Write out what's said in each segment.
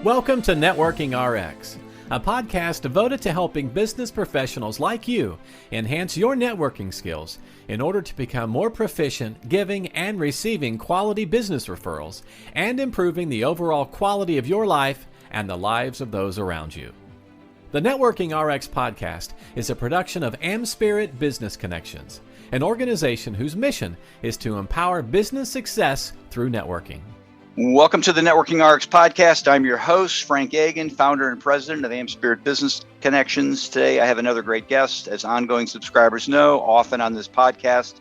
Welcome to Networking RX, a podcast devoted to helping business professionals like you enhance your networking skills in order to become more proficient giving and receiving quality business referrals and improving the overall quality of your life and the lives of those around you. The Networking RX podcast is a production of AmSpirit Business Connections, an organization whose mission is to empower business success through networking. Welcome to the Networking RX podcast. I'm your host, Frank Agan, founder and president of AmSpirit Business Connections. Today, I have another great guest. As ongoing subscribers know, often on this podcast,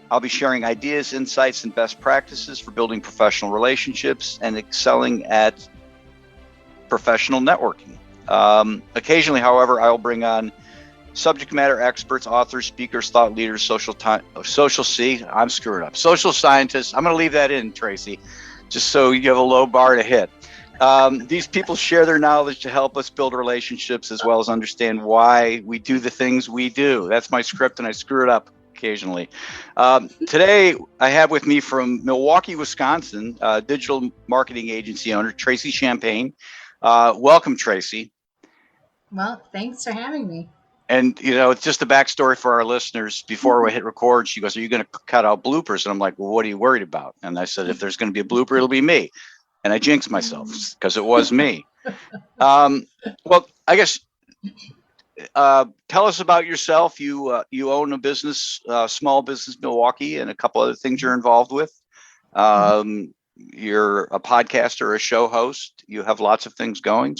I'll be sharing ideas, insights, and best practices for building professional relationships and excelling at professional networking. Occasionally, however, I'll bring on subject matter experts, authors, speakers, thought leaders, social scientists. I'm going to leave that in, Tracy, just so you have a low bar to hit. These people share their knowledge to help us build relationships as well as understand why we do the things we do. That's my script, and I screw it up occasionally. Today, I have with me from Milwaukee, Wisconsin, digital marketing agency owner, Tracy Champagne. Welcome, Tracy. Well, thanks for having me. And, it's just a backstory for our listeners. Before we hit record, she goes, "Are you going to cut out bloopers?" And I'm like, "Well, what are you worried about?" And I said, "If there's going to be a blooper, it'll be me." And I jinxed myself because it was me. Well, I guess, tell us about yourself. You own a business, small business, Milwaukee, and a couple other things you're involved with. You're a podcaster, a show host. You have lots of things going.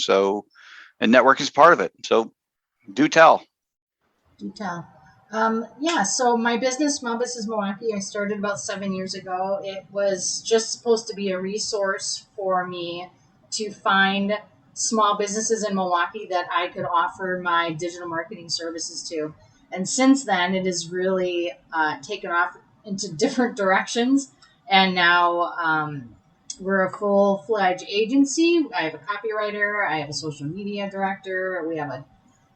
And network is part of it. So do tell. So my business, Small Business Milwaukee, I started about 7 years ago. It was just supposed to be a resource for me to find small businesses in Milwaukee that I could offer my digital marketing services to. And since then, it has really taken off into different directions. And now we're a full-fledged agency. I have a copywriter. I have a social media director.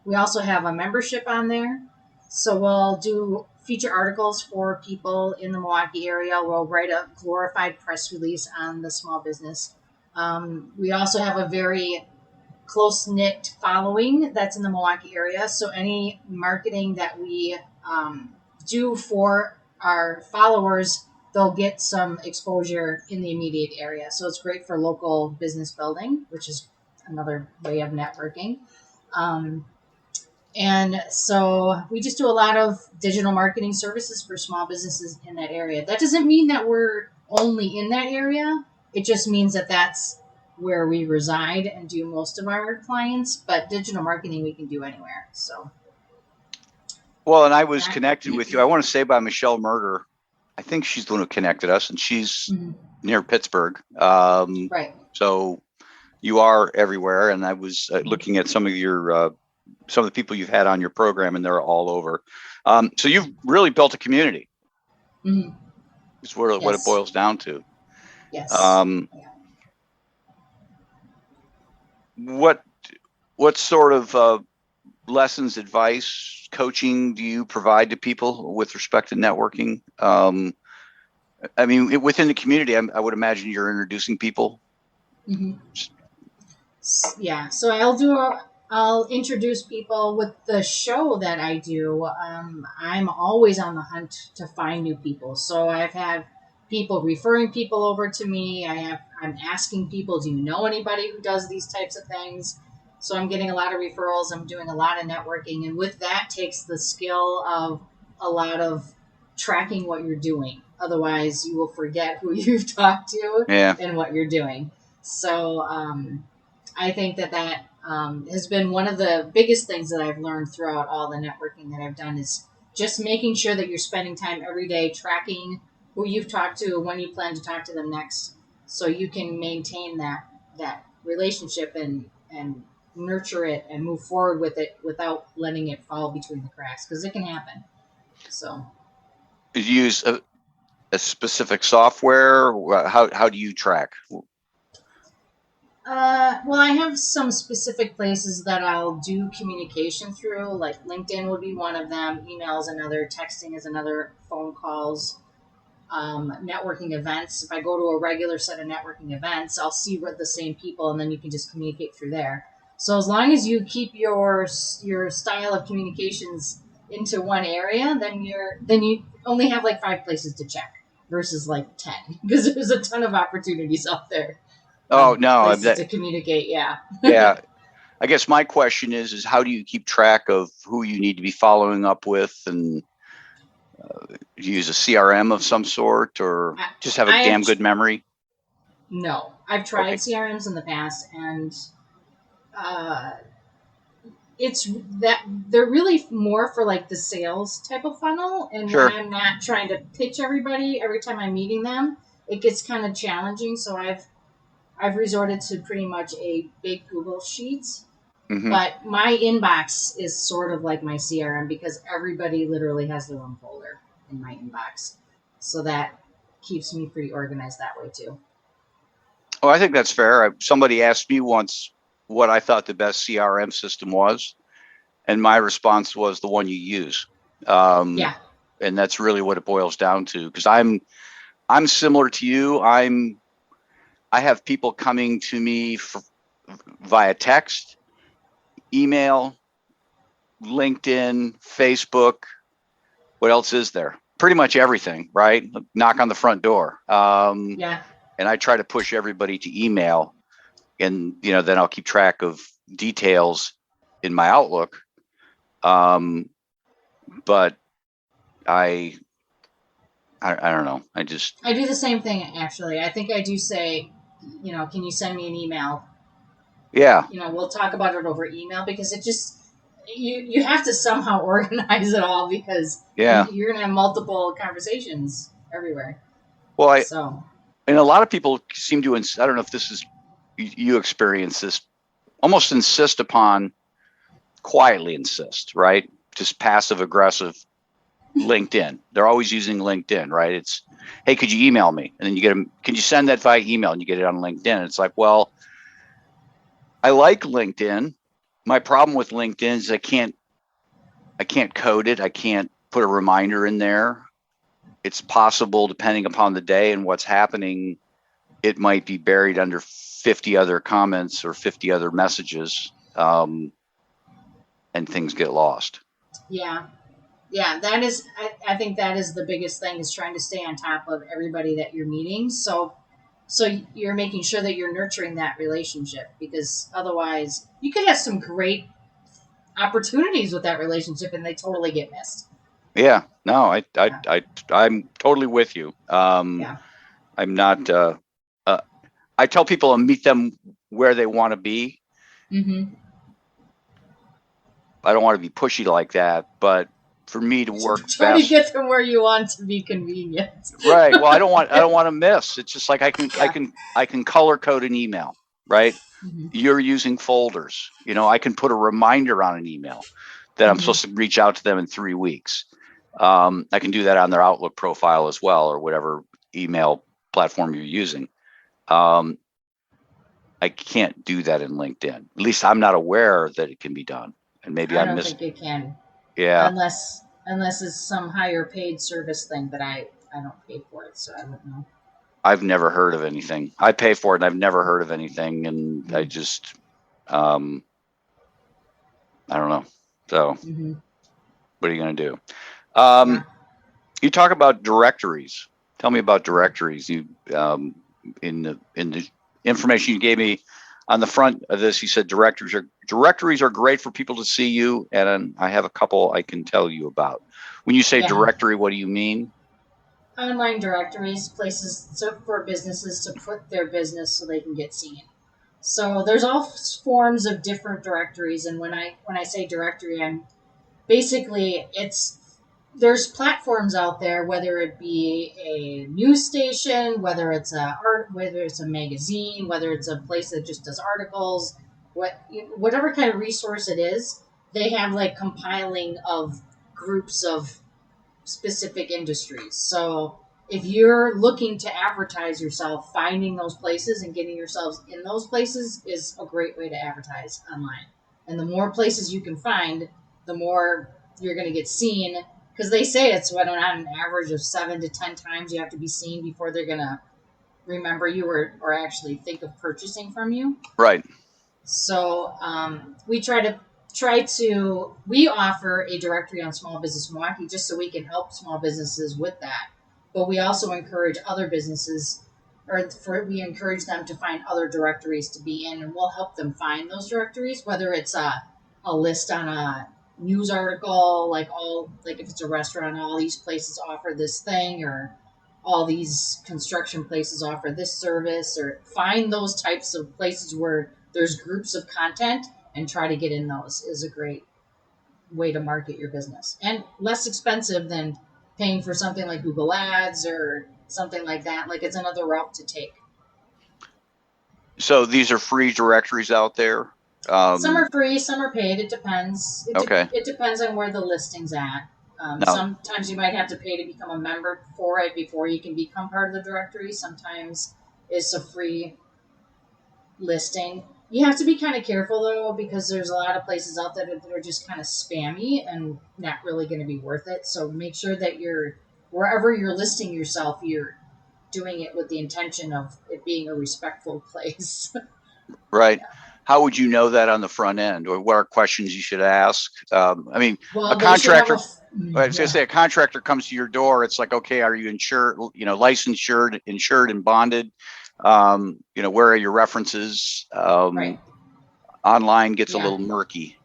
We also have a membership on there. So we'll do feature articles for people in the Milwaukee area. We'll write a glorified press release on the small business. We also have a very close-knit following that's in the Milwaukee area. So any marketing that we do for our followers, they'll get some exposure in the immediate area. So it's great for local business building, which is another way of networking. And so we just do a lot of digital marketing services for small businesses in that area. That doesn't mean that we're only in that area. It just means that that's where we reside and do most of our clients. But digital marketing we can do anywhere. So. Well, and I was connected with you. I want to say by Michelle Murder. I think she's the one who connected us, and she's near Pittsburgh. Right. So you are everywhere. And I was looking at some of the people you've had on your program, and they're all over. So you've really built a community. Mm-hmm. It's what it boils down to. Yes. What sort of lessons, advice, coaching do you provide to people with respect to networking? I mean, within the community, I would imagine you're introducing people. Mm-hmm. Yeah. So I'll introduce people with the show that I do. I'm always on the hunt to find new people. So I've had people referring people over to me. I'm asking people, do you know anybody who does these types of things? So I'm getting a lot of referrals. I'm doing a lot of networking. And with that takes the skill of a lot of tracking what you're doing. Otherwise, you will forget who you've talked to and what you're doing. So I think that has been one of the biggest things that I've learned throughout all the networking that I've done is just making sure that you're spending time every day tracking who you've talked to, when you plan to talk to them next, so you can maintain that relationship and nurture it and move forward with it without letting it fall between the cracks, because it can happen. So you use a specific software? How do you track? Well, I have some specific places that I'll do communication through, like LinkedIn would be one of them, email is another, texting is another, phone calls. networking events. If I go to a regular set of networking events, I'll see what the same people, and then you can just communicate through there. So as long as you keep your style of communications into one area, then you only have like 5 places to check versus like 10 because there's a ton of opportunities out there. Oh no, places to communicate. Yeah. Yeah. I guess my question is how do you keep track of who you need to be following up with, and use a CRM of some sort, or just have a damn good memory? No, I've tried CRMs in the past, and it's that they're really more for like the sales type of funnel. And Sure. when I'm not trying to pitch everybody every time I'm meeting them, it gets kind of challenging. So I've resorted to pretty much a big Google Sheets. Mm-hmm. But my inbox is sort of like my CRM because everybody literally has their own folder in my inbox. So that keeps me pretty organized that way too. Oh, I think that's fair. Somebody asked me once what I thought the best CRM system was, and my response was the one you use. Yeah. And that's really what it boils down to. Because I'm similar to you. I have people coming to me via text, email, LinkedIn, Facebook. What else is there? Pretty much everything, right? Knock on the front door. Yeah. And I try to push everybody to email, and then I'll keep track of details in my Outlook. But I don't know. I do the same thing actually. I think I do say, can you send me an email? Yeah. We'll talk about it over email because it just you have to somehow organize it all because you're gonna have multiple conversations everywhere. Well, and a lot of people seem to, I don't know if this is, you experience this, almost quietly insist, right? Just passive aggressive LinkedIn. They're always using LinkedIn, right? It's, hey, could you email me? And then you get them, can you send that via email? And you get it on LinkedIn. And it's like, well, I like LinkedIn. My problem with LinkedIn is I can't code it. I can't put a reminder in there. It's possible, depending upon the day and what's happening, it might be buried under 50 other comments or 50 other messages, and things get lost. Yeah. That is, I think that is the biggest thing, is trying to stay on top of everybody that you're meeting. So you're making sure that you're nurturing that relationship, because otherwise you could have some great opportunities with that relationship and they totally get missed. Yeah, no, I'm totally with you. I'm not, I tell people I'll meet them where they want to be. Mm-hmm. I don't want to be pushy like that, but for me to work try best, to get them where you want to be convenient. Right. Well, I don't want to miss. It's just like I can color code an email, right? Mm-hmm. You're using folders. I can put a reminder on an email that I'm supposed to reach out to them in 3 weeks. I can do that on their Outlook profile as well, or whatever email platform you're using. I can't do that in LinkedIn. At least I'm not aware that it can be done. And maybe I don't think it can. Yeah. Unless it's some higher paid service thing, but I don't pay for it, so I don't know. I've never heard of anything. I pay for it and I've never heard of anything. And I just, I don't know. So what are you going to do? You talk about directories. Tell me about directories. You, in the information you gave me on the front of this, you said directories are great for people to see you. And I have a couple I can tell you about. When you say directory, what do you mean? Online directories, places for businesses to put their business so they can get seen. So there's all forms of different directories, and when I say directory, I'm basically there's platforms out there, whether it be a news station, whether it's a magazine, whether it's a place that just does articles, whatever kind of resource it is, they have like compiling of groups of specific industries. So if you're looking to advertise yourself, finding those places and getting yourselves in those places is a great way to advertise online. And the more places you can find, the more you're going to get seen, because they say it's what on an average of 7 to 10 times you have to be seen before they're gonna remember you or actually think of purchasing from you. Right. So we we offer a directory on Small Business Milwaukee just so we can help small businesses with that. But we also encourage other businesses, we encourage them to find other directories to be in, and we'll help them find those directories, whether it's a list on a news article, like if it's a restaurant, all these places offer this thing, or all these construction places offer this service, or find those types of places where there's groups of content and try to get in those is a great way to market your business, and less expensive than paying for something like Google Ads or something like that. Like, it's another route to take. So these are free directories out there? Some are free, some are paid. It depends. It depends on where the listing's at. Sometimes you might have to pay to become a member for it before you can become part of the directory. Sometimes it's a free listing. You have to be kind of careful, though, because there's a lot of places out there that are just kind of spammy and not really going to be worth it. So make sure that wherever you're listing yourself, you're doing it with the intention of it being a respectful place. Right. Yeah. How would you know that on the front end, or what are questions you should ask? A contractor, I was going to say, a contractor comes to your door. It's like, okay, are you insured, licensed, insured and bonded? Where are your references? Right. Online gets a little murky.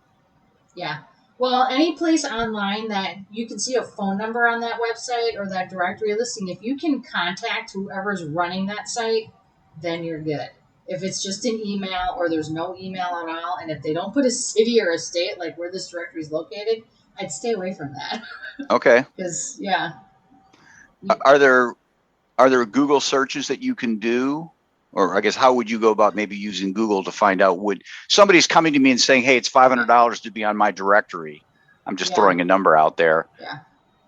Yeah. Well, any place online that you can see a phone number on that website or that directory listing, if you can contact whoever's running that site, then you're good. If it's just an email or there's no email at all, and if they don't put a city or a state like where this directory is located, I'd stay away from that. Okay. Because Are there Google searches that you can do? Or I guess, how would you go about maybe using Google to find out, would somebody's coming to me and saying, hey, it's $500 to be on my directory. I'm just throwing a number out there. Yeah.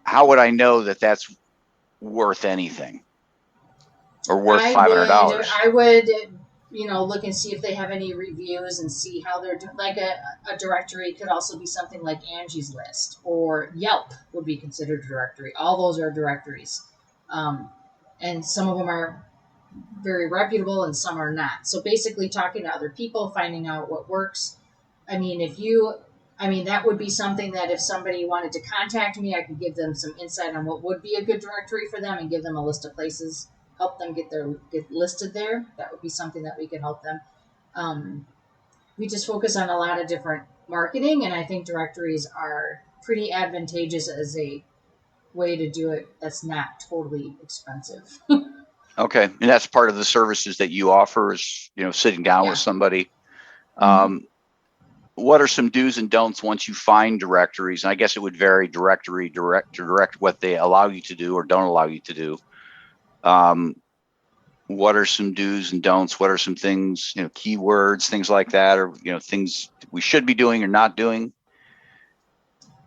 How would I know that that's worth anything or worth $500? I would, look and see if they have any reviews and see how they're doing. Like a directory could also be something like Angie's List, or Yelp would be considered a directory. All those are directories. And some of them are very reputable and some are not. So basically talking to other people, finding out what works. That would be something that if somebody wanted to contact me, I could give them some insight on what would be a good directory for them and give them a list of places, help them get listed there. That would be something that we could help them. We just focus on a lot of different marketing, and I think directories are pretty advantageous as a way to do it that's not totally expensive. Okay. And that's part of the services that you offer is, sitting down with somebody. What are some do's and don'ts once you find directories? And I guess it would vary direct what they allow you to do or don't allow you to do. What are some do's and don'ts? What are some things, keywords, things like that, or, things we should be doing or not doing?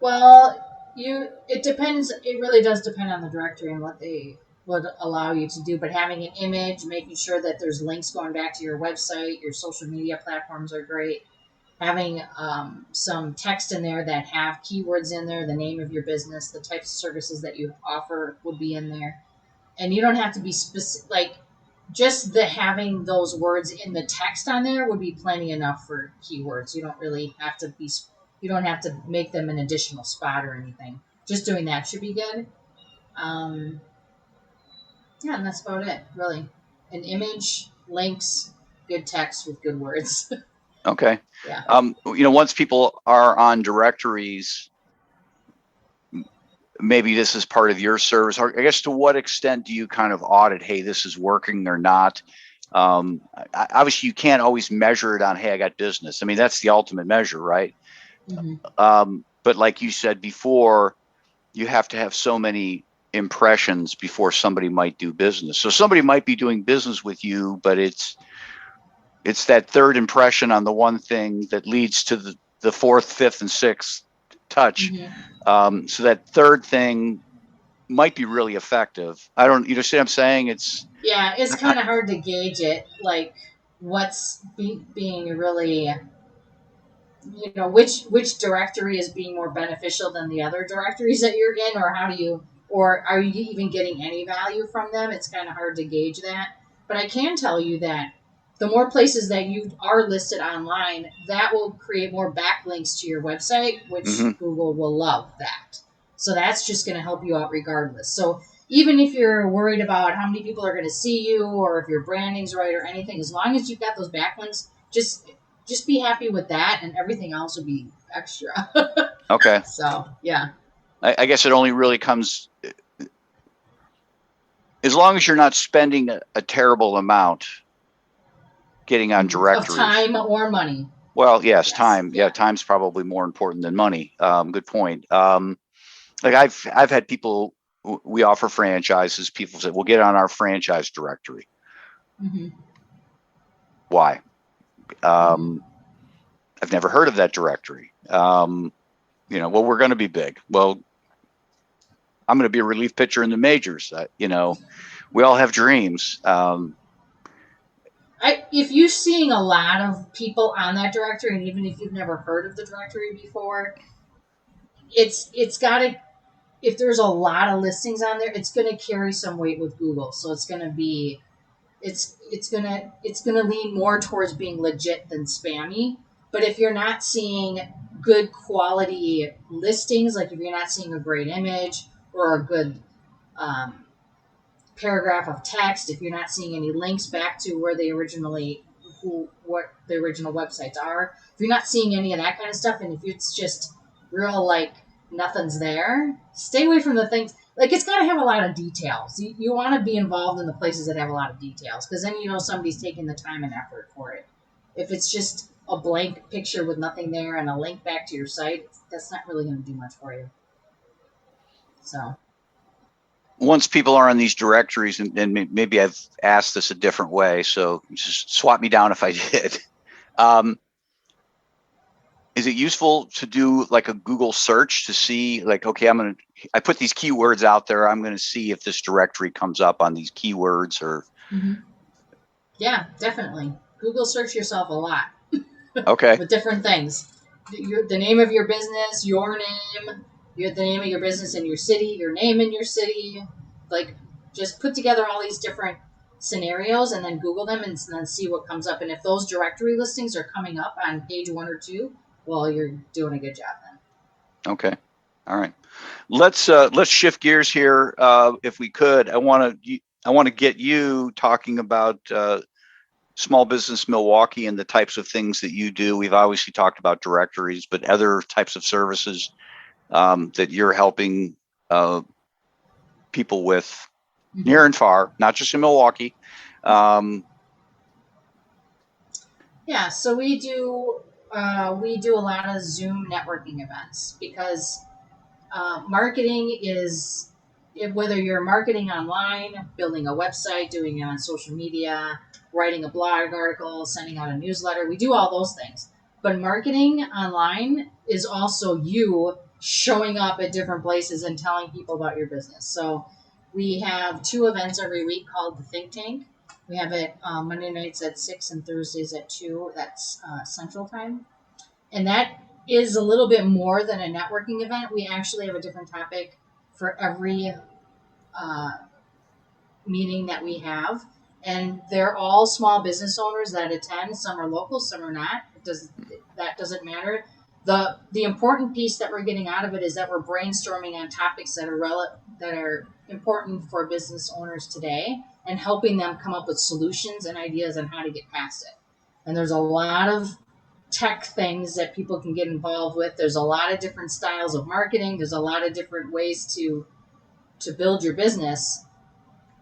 Well, it depends. It really does depend on the directory and what they would allow you to do. But having an image, making sure that there's links going back to your website, your social media platforms are great. Having some text in there that have keywords in there, the name of your business, the types of services that you offer would be in there. And you don't have to be specific, like just having those words in the text on there would be plenty enough for keywords. You don't really have to you don't have to make them an additional spot or anything. Just doing that should be good. And that's about it, really. An image, links, good text with good words. Okay. Yeah. Once people are on directories, maybe this is part of your service. Or I guess, to what extent do you kind of audit, hey, this is working or not? Obviously, you can't always measure it on, hey, I got business. I mean, that's the ultimate measure, right? Mm-hmm. But like you said before, you have to have so many impressions before somebody might do business. So somebody might be doing business with you, but it's that third impression on the one thing that leads to the fourth, fifth, and sixth touch. Mm-hmm. So that third thing might be really effective. You see what I'm saying? It's kind of hard to gauge it. Like what's being really, which directory is being more beneficial than the other directories that you're in, or are you even getting any value from them? It's kind of hard to gauge that. But I can tell you that the more places that you are listed online, that will create more backlinks to your website, which Mm-hmm. Google will love that. So that's just going to help you out regardless. So even if you're worried about how many people are going to see you, or if your branding's right or anything, as long as you've got those backlinks, just be happy with that, and everything else will be extra. Okay. So yeah. I guess it only really comes, as long as you're not spending a terrible amount getting on directories. Of time or money. Well, yes, time. Yeah, time's probably more important than money. Good point. Like I've had people, we offer franchises. People say, "We'll get on our franchise directory." Mm-hmm. Why? I've never heard of that directory. Well, we're going to be big. Well, I'm going to be a relief pitcher in the majors. We all have dreams. If you're seeing a lot of people on that directory, and even if you've never heard of the directory before, it's got to. If there's a lot of listings on there, it's going to carry some weight with Google. So it's going to be, it's gonna lean more towards being legit than spammy. But if you're not seeing good quality listings, like if you're not seeing a great image or a good paragraph of text, if you're not seeing any links back to what the original websites are, if you're not seeing any of that kind of stuff, and if it's just real like nothing's there, stay away from the things. Like, it's got to have a lot of details. You want to be involved in the places that have a lot of details, because then somebody's taking the time and effort for it. If it's just a blank picture with nothing there and a link back to your site, that's not really going to do much for you. So once people are on these directories, and maybe I've asked this a different way, so just swat me down if I did. Is it useful to do like a Google search to see, like, okay, I put these keywords out there. I'm going to see if this directory comes up on these keywords or. Mm-hmm. Yeah, definitely. Google search yourself a lot. Okay. With different things. The name of your business, your name, the name of your business in your city, your name in your city. Like, just put together all these different scenarios and then Google them and then see what comes up. And if those directory listings are coming up on page 1 or 2, well, you're doing a good job then. Okay. All right. Let's shift gears here, if we could. I want to get you talking about Small Business Milwaukee and the types of things that you do. We've obviously talked about directories, but other types of services that you're helping people with near and far, not just in Milwaukee. Yeah, so we do a lot of Zoom networking events, because marketing is, whether you're marketing online, building a website, doing it on social media, writing a blog article, sending out a newsletter, we do all those things. But marketing online is also you showing up at different places and telling people about your business. So we have 2 events every week called the Think Tank. We have it Monday nights at 6 and Thursdays at 2. That's Central Time. And that is a little bit more than a networking event. We actually have a different topic for every meeting that we have. And they're all small business owners that attend. Some are local, some are not. That doesn't matter. The important piece that we're getting out of it is that we're brainstorming on topics that are important for business owners today, and helping them come up with solutions and ideas on how to get past it. And there's a lot of tech things that people can get involved with. There's a lot of different styles of marketing. There's a lot of different ways to build your business.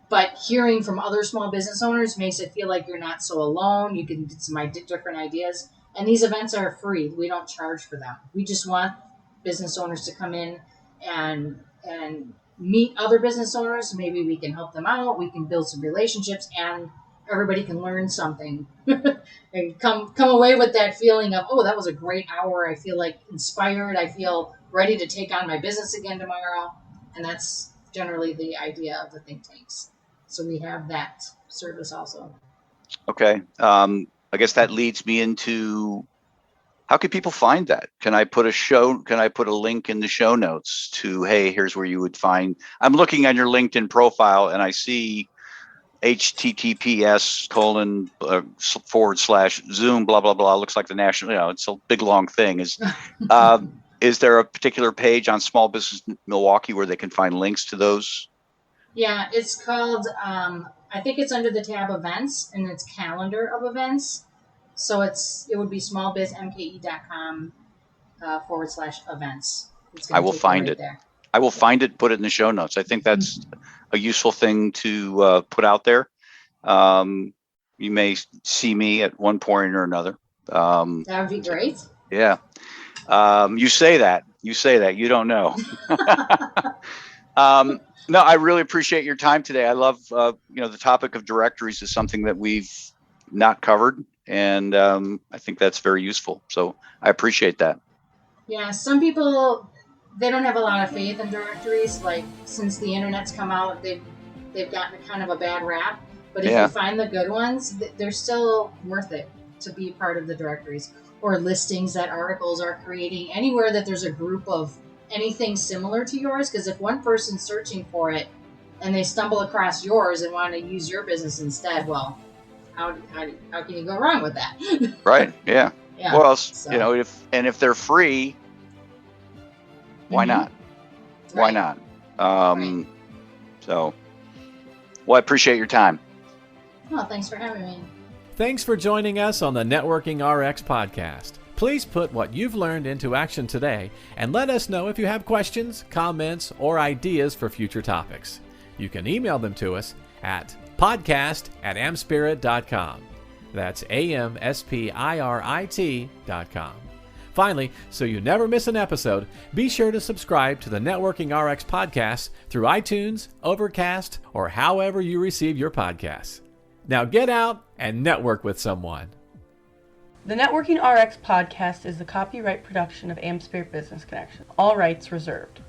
But hearing from other small business owners makes it feel like you're not so alone. You can get some different ideas. And these events are free. We don't charge for them. We just want business owners to come in and meet other business owners. Maybe we can help them out. We can build some relationships, and everybody can learn something and come away with that feeling of, oh, that was a great hour. I feel like inspired. I feel ready to take on my business again tomorrow. And that's generally the idea of the think tanks. So we have that service also. Okay. I guess that leads me into How can people find that? Can I put a link in the show notes to, hey, here's where you would find, I'm looking on your LinkedIn profile and I see https://Zoom, blah, blah, blah. Looks like the national, it's a big, long thing. Is there a particular page on Small Business Milwaukee where they can find links to those? Yeah, it's called, I think it's under the tab events, and it's calendar of events. So it would be smallbizmke.com /events. I will find it. There. I will find it, put it in the show notes. I think that's a useful thing to put out there. You may see me at one point or another. That would be great. Yeah. You say that. You don't know. No, I really appreciate your time today. I love, the topic of directories is something that we've not covered. And I think that's very useful. So I appreciate that. Yeah, some people, they don't have a lot of faith in directories. Like, since the internet's come out, they've gotten kind of a bad rap. But if you find the good ones, they're still worth it to be part of the directories, or listings that articles are creating, anywhere that there's a group of anything similar to yours. Because if one person's searching for it and they stumble across yours and want to use your business instead, well, how can you go wrong with that? Right. Yeah. Yeah. Well, So. if they're free, why not? Why not? Right. So, well, I appreciate your time. Well, thanks for having me. Thanks for joining us on the Networking RX podcast. Please put what you've learned into action today and let us know if you have questions, comments, or ideas for future topics. You can email them to us at podcast@amspirit.com. That's AmSpirit.com. Finally, so you never miss an episode, be sure to subscribe to the Networking RX podcast through iTunes, Overcast, or however you receive your podcasts. Now get out and network with someone. The Networking RX podcast is the copyright production of AmSpirit Business Connection. All rights reserved.